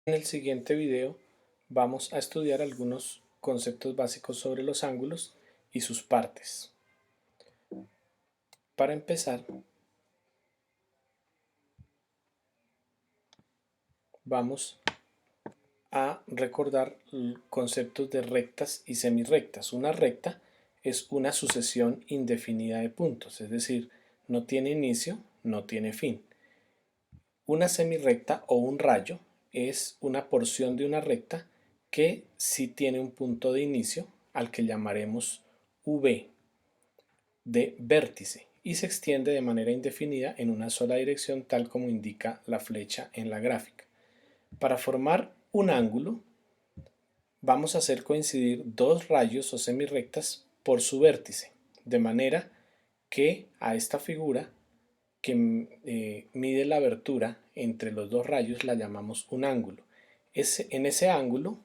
En el siguiente video vamos a estudiar algunos conceptos básicos sobre los ángulos y sus partes. Para empezar, vamos a recordar conceptos de rectas y semirrectas. Una recta es una sucesión indefinida de puntos, es decir, no tiene inicio, no tiene fin. Una semirrecta o un rayo es una porción de una recta que sí tiene un punto de inicio al que llamaremos V de vértice y se extiende de manera indefinida en una sola dirección tal como indica la flecha en la gráfica. Para formar un ángulo vamos a hacer coincidir dos rayos o semirrectas por su vértice, de manera que a esta figura que mide la abertura entre los dos rayos la llamamos un ángulo. En ese ángulo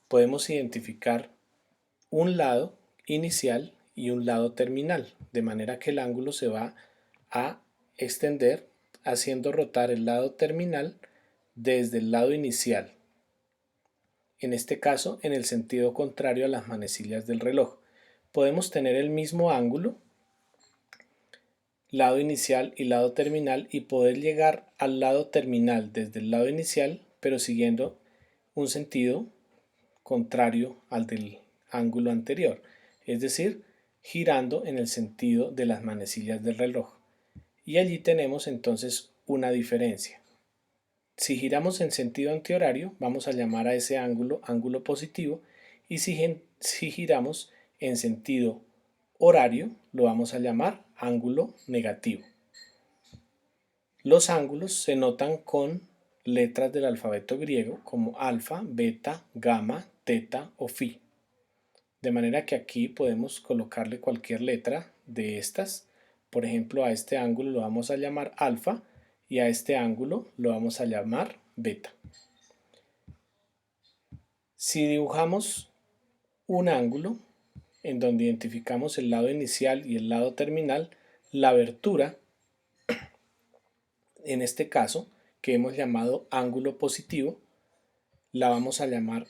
podemos identificar un lado inicial y un lado terminal, de manera que el ángulo se va a extender haciendo rotar el lado terminal desde el lado inicial, en este caso en el sentido contrario a las manecillas del reloj. Podemos tener el mismo ángulo, lado inicial y lado terminal, y poder llegar al lado terminal desde el lado inicial, pero siguiendo un sentido contrario al del ángulo anterior, es decir, girando en el sentido de las manecillas del reloj. Y allí tenemos entonces una diferencia. Si giramos en sentido antihorario, vamos a llamar a ese ángulo ángulo positivo, y si giramos en sentido horario, lo vamos a llamar ángulo negativo. Los ángulos se notan con letras del alfabeto griego como alfa, beta, gamma, teta o phi. De manera que aquí podemos colocarle cualquier letra de estas. Por ejemplo, a este ángulo lo vamos a llamar alfa y a este ángulo lo vamos a llamar beta. Si dibujamos un ángulo en donde identificamos el lado inicial y el lado terminal, la abertura, en este caso, que hemos llamado ángulo positivo, la vamos a llamar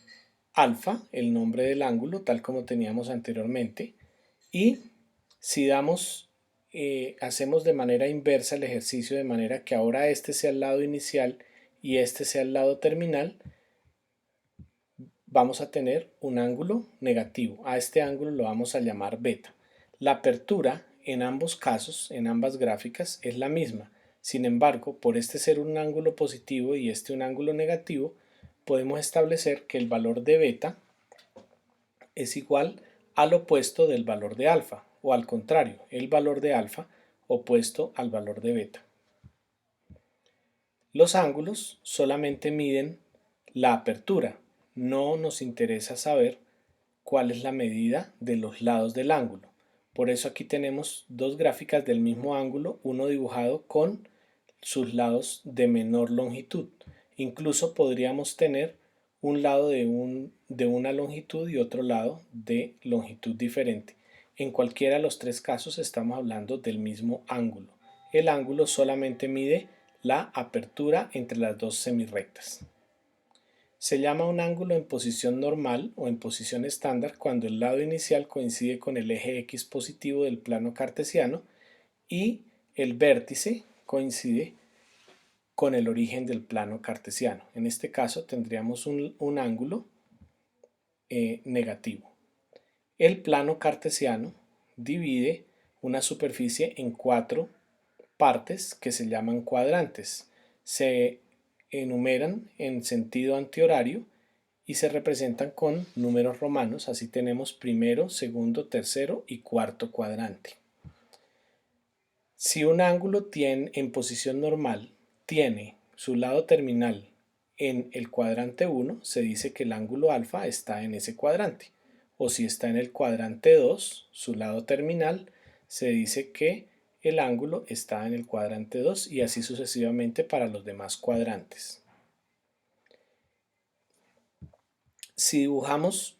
alfa, el nombre del ángulo, tal como teníamos anteriormente. Y si hacemos de manera inversa el ejercicio, de manera que ahora este sea el lado inicial y este sea el lado terminal, vamos a tener un ángulo negativo. A este ángulo lo vamos a llamar beta. La apertura en ambos casos, en ambas gráficas, es la misma. Sin embargo, por este ser un ángulo positivo y este un ángulo negativo, podemos establecer que el valor de beta es igual al opuesto del valor de alfa, o al contrario, el valor de alfa opuesto al valor de beta. Los ángulos solamente miden la apertura, no nos interesa saber cuál es la medida de los lados del ángulo. Por eso aquí tenemos dos gráficas del mismo ángulo, uno dibujado con sus lados de menor longitud. Incluso podríamos tener un lado de una longitud y otro lado de longitud diferente. En cualquiera de los tres casos estamos hablando del mismo ángulo. El ángulo solamente mide la apertura entre las dos semirrectas. Se llama un ángulo en posición normal o en posición estándar cuando el lado inicial coincide con el eje X positivo del plano cartesiano y el vértice coincide con el origen del plano cartesiano. En este caso tendríamos un ángulo negativo. El plano cartesiano divide una superficie en cuatro partes que se llaman cuadrantes. Se enumeran en sentido antihorario y se representan con números romanos. Así tenemos primero, segundo, tercero y cuarto cuadrante. Si un ángulo en posición normal tiene su lado terminal en el cuadrante 1, se dice que el ángulo alfa está en ese cuadrante. O si está en el cuadrante 2, su lado terminal, se dice que el ángulo está en el cuadrante 2 y así sucesivamente para los demás cuadrantes. Si dibujamos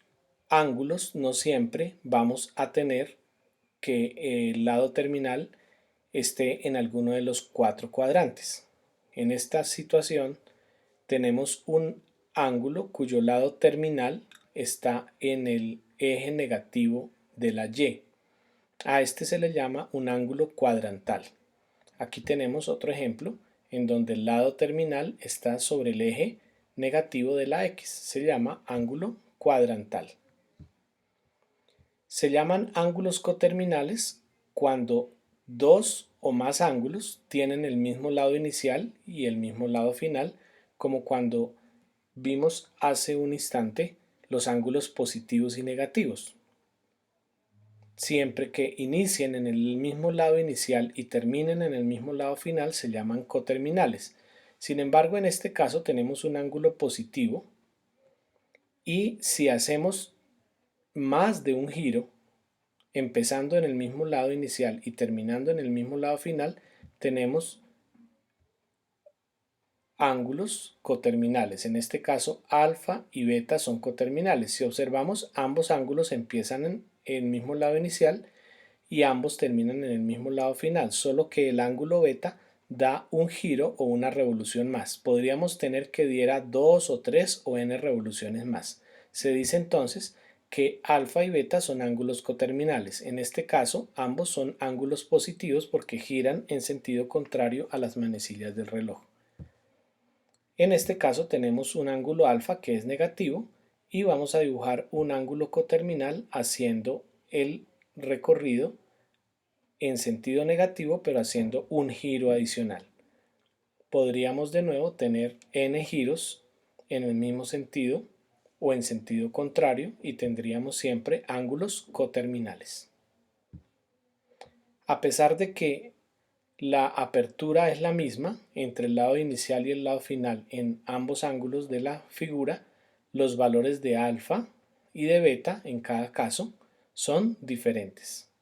ángulos, no siempre vamos a tener que el lado terminal esté en alguno de los cuatro cuadrantes. En esta situación tenemos un ángulo cuyo lado terminal está en el eje negativo de la Y. A este se le llama un ángulo cuadrantal. Aquí tenemos otro ejemplo en donde el lado terminal está sobre el eje negativo de la X. Se llama ángulo cuadrantal. Se llaman ángulos coterminales cuando dos o más ángulos tienen el mismo lado inicial y el mismo lado final, como cuando vimos hace un instante los ángulos positivos y negativos. Siempre que inicien en el mismo lado inicial y terminen en el mismo lado final se llaman coterminales. Sin embargo, en este caso tenemos un ángulo positivo y si hacemos más de un giro, empezando en el mismo lado inicial y terminando en el mismo lado final, tenemos ángulos coterminales. En este caso, alfa y beta son coterminales. Si observamos, ambos ángulos empiezan en el mismo lado inicial y ambos terminan en el mismo lado final, solo que el ángulo beta da un giro o una revolución más. Podríamos tener que diera 2 o 3 o n revoluciones más. Se dice entonces que alfa y beta son ángulos coterminales. En este caso, ambos son ángulos positivos porque giran en sentido contrario a las manecillas del reloj. En este caso tenemos un ángulo alfa que es negativo y vamos a dibujar un ángulo coterminal haciendo el recorrido en sentido negativo pero haciendo un giro adicional. Podríamos de nuevo tener n giros en el mismo sentido o en sentido contrario y tendríamos siempre ángulos coterminales. A pesar de que la apertura es la misma entre el lado inicial y el lado final en ambos ángulos de la figura, los valores de alfa y de beta en cada caso son diferentes.